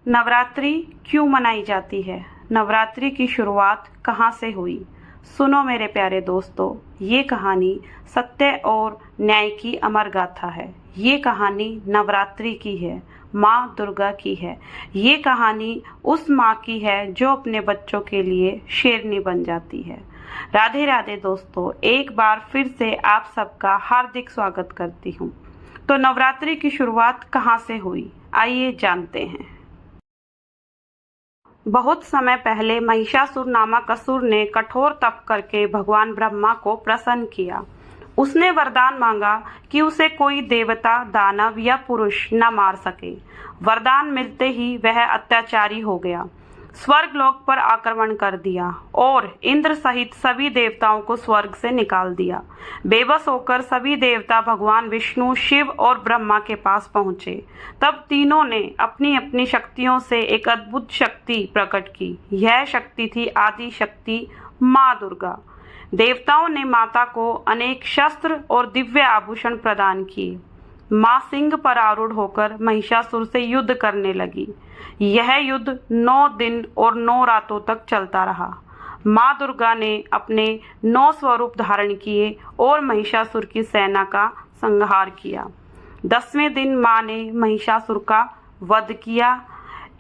नवरात्रि क्यों मनाई जाती है? नवरात्रि की शुरुआत कहाँ से हुई? सुनो मेरे प्यारे दोस्तों, ये कहानी सत्य और न्याय की अमर गाथा है। ये कहानी नवरात्रि की है, माँ दुर्गा की है। ये कहानी उस माँ की है जो अपने बच्चों के लिए शेरनी बन जाती है। राधे राधे दोस्तों, एक बार फिर से आप सबका हार्दिक स्वागत करती हूँ। तो नवरात्रि की शुरुआत कहाँ से हुई, आइए जानते हैं। बहुत समय पहले महिषासुर नामक असुर ने कठोर तप करके भगवान ब्रह्मा को प्रसन्न किया। उसने वरदान मांगा कि उसे कोई देवता, दानव या पुरुष न मार सके। वरदान मिलते ही वह अत्याचारी हो गया, स्वर्गलोक पर आक्रमण कर दिया और इंद्र सहित सभी देवताओं को स्वर्ग से निकाल दिया। बेबस होकर सभी देवता भगवान विष्णु, शिव और ब्रह्मा के पास पहुंचे। तब तीनों ने अपनी अपनी शक्तियों से एक अद्भुत शक्ति प्रकट की। यह शक्ति थी आदि शक्ति माँ दुर्गा। देवताओं ने माता को अनेक शस्त्र और दिव्य आभूषण प्रदान किए। माँ सिंह पर आरूढ़ होकर महिषासुर से युद्ध करने लगी। यह युद्ध 9 दिन और 9 रातों तक चलता रहा। माँ दुर्गा ने अपने 9 स्वरूप धारण किए और महिषासुर की सेना का संहार किया। 10वें दिन माँ ने महिषासुर का वध किया।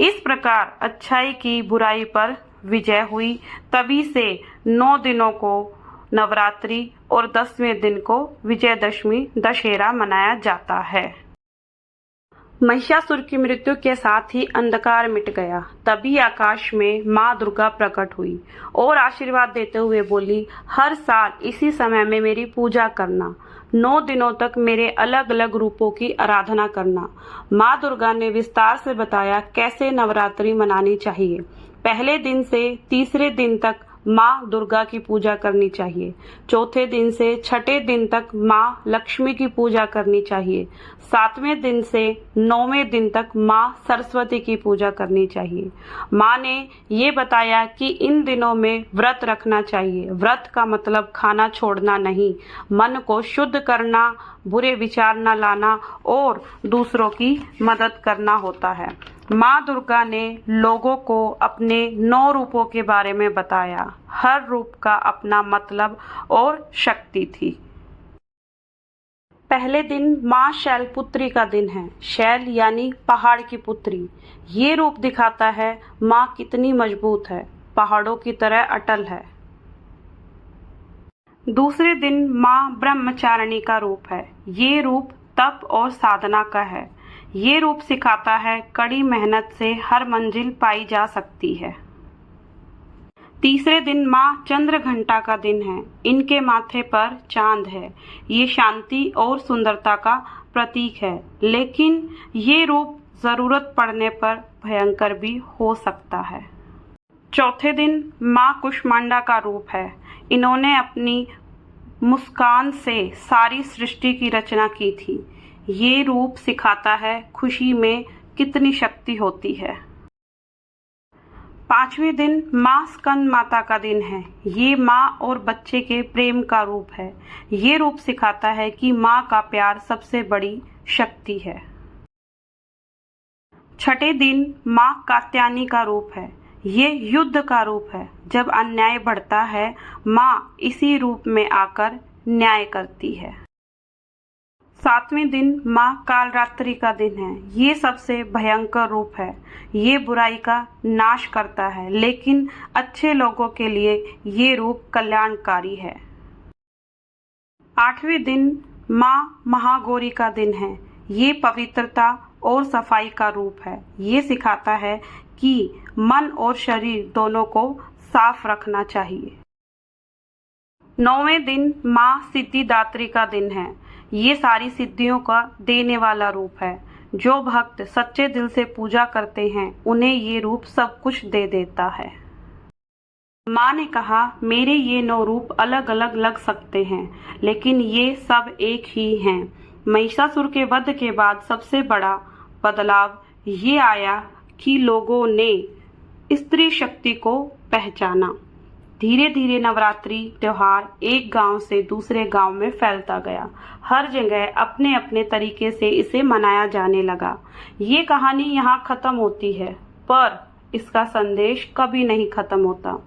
इस प्रकार अच्छाई की बुराई पर विजय हुई। तभी से 9 दिनों को नवरात्रि और 10वें दिन को विजयदशमी दशहरा मनाया जाता है। महिषासुर की मृत्यु के साथ ही अंधकार मिट गया। तभी आकाश में माँ दुर्गा प्रकट हुई और आशीर्वाद देते हुए बोली, हर साल इसी समय में मेरी पूजा करना, 9 दिनों तक मेरे अलग अलग रूपों की आराधना करना। माँ दुर्गा ने विस्तार से बताया कैसे नवरात्रि मनानी चाहिए। पहले दिन से तीसरे दिन तक माँ दुर्गा की पूजा करनी चाहिए। चौथे दिन से छठे दिन तक माँ लक्ष्मी की पूजा करनी चाहिए। 7वें दिन से 9वें दिन तक माँ सरस्वती की पूजा करनी चाहिए। माँ ने ये बताया कि इन दिनों में व्रत रखना चाहिए। व्रत का मतलब खाना छोड़ना नहीं, मन को शुद्ध करना, बुरे विचार न लाना और दूसरों की मदद करना होता है। माँ दुर्गा ने लोगों को अपने 9 रूपों के बारे में बताया। हर रूप का अपना मतलब और शक्ति थी। पहले दिन माँ शैलपुत्री का दिन है। शैल यानी पहाड़ की पुत्री। ये रूप दिखाता है माँ कितनी मजबूत है, पहाड़ों की तरह अटल है। दूसरे दिन माँ ब्रह्मचारिणी का रूप है। ये रूप तप और साधना का है। ये रूप सिखाता है कड़ी मेहनत से हर मंजिल पाई जा सकती है। तीसरे दिन माँ चंद्रघंटा का दिन है। इनके माथे पर चांद है। ये शांति और सुंदरता का प्रतीक है, लेकिन ये रूप जरूरत पड़ने पर भयंकर भी हो सकता है। चौथे दिन माँ कुष्मांडा का रूप है। इन्होंने अपनी मुस्कान से सारी सृष्टि की रचना की थी। ये रूप सिखाता है खुशी में कितनी शक्ति होती है। 5वें दिन माँ स्कंद माता का दिन है। ये माँ और बच्चे के प्रेम का रूप है। ये रूप सिखाता है कि माँ का प्यार सबसे बड़ी शक्ति है। छठे दिन माँ कात्यायनी का रूप है। ये युद्ध का रूप है। जब अन्याय बढ़ता है, माँ इसी रूप में आकर न्याय करती है। 7वें दिन माँ कालरात्रि का दिन है। ये सबसे भयंकर रूप है। ये बुराई का नाश करता है, लेकिन अच्छे लोगों के लिए ये रूप कल्याणकारी है। 8वें दिन माँ महागौरी का दिन है। ये पवित्रता और सफाई का रूप है। ये सिखाता है कि मन और शरीर दोनों को साफ रखना चाहिए। 9वें दिन माँ सिद्धिदात्री का दिन है। ये सारी सिद्धियों का देने वाला रूप है। जो भक्त सच्चे दिल से पूजा करते हैं, उन्हें ये रूप सब कुछ दे देता है। माँ ने कहा, मेरे ये 9 रूप अलग अलग लग सकते हैं, लेकिन ये सब एक ही हैं। महिषासुर के वध के बाद सबसे बड़ा बदलाव ये आया कि लोगों ने स्त्री शक्ति को पहचाना। धीरे धीरे नवरात्रि त्योहार एक गांव से दूसरे गांव में फैलता गया। हर जगह अपने अपने तरीके से इसे मनाया जाने लगा। ये कहानी यहाँ खत्म होती है, पर इसका संदेश कभी नहीं खत्म होता।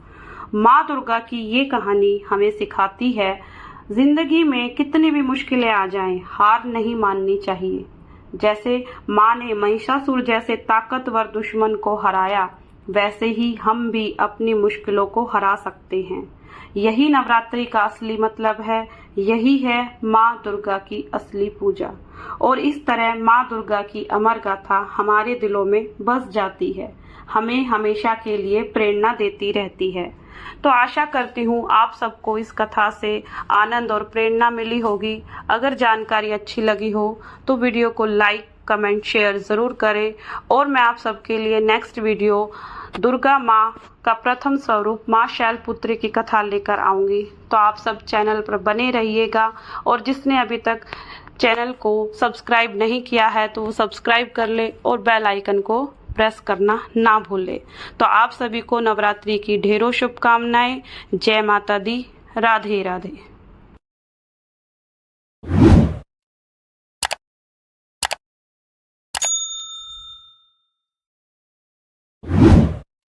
माँ दुर्गा की ये कहानी हमें सिखाती है, जिंदगी में कितनी भी मुश्किलें आ जाएं, हार नहीं माननी चाहिए। जैसे माँ ने महिषासुर जैसे ताकतवर दुश्मन को हराया, वैसे ही हम भी अपनी मुश्किलों को हरा सकते हैं। यही नवरात्रि का असली मतलब है, यही है माँ दुर्गा की असली पूजा। और इस तरह माँ दुर्गा की अमर गाथा हमारे दिलों में बस जाती है, हमें हमेशा के लिए प्रेरणा देती रहती है। तो आशा करती हूँ आप सबको इस कथा से आनंद और प्रेरणा मिली होगी। अगर जानकारी अच्छी लगी हो तो वीडियो को लाइक, कमेंट, शेयर ज़रूर करें। और मैं आप सबके लिए नेक्स्ट वीडियो दुर्गा माँ का प्रथम स्वरूप माँ शैलपुत्री की कथा लेकर आऊँगी। तो आप सब चैनल पर बने रहिएगा, और जिसने अभी तक चैनल को सब्सक्राइब नहीं किया है तो वो सब्सक्राइब कर ले और बेल आइकन को प्रेस करना ना भूले। तो आप सभी को नवरात्रि की ढेरों शुभकामनाएं। जय माता दी। राधे राधे।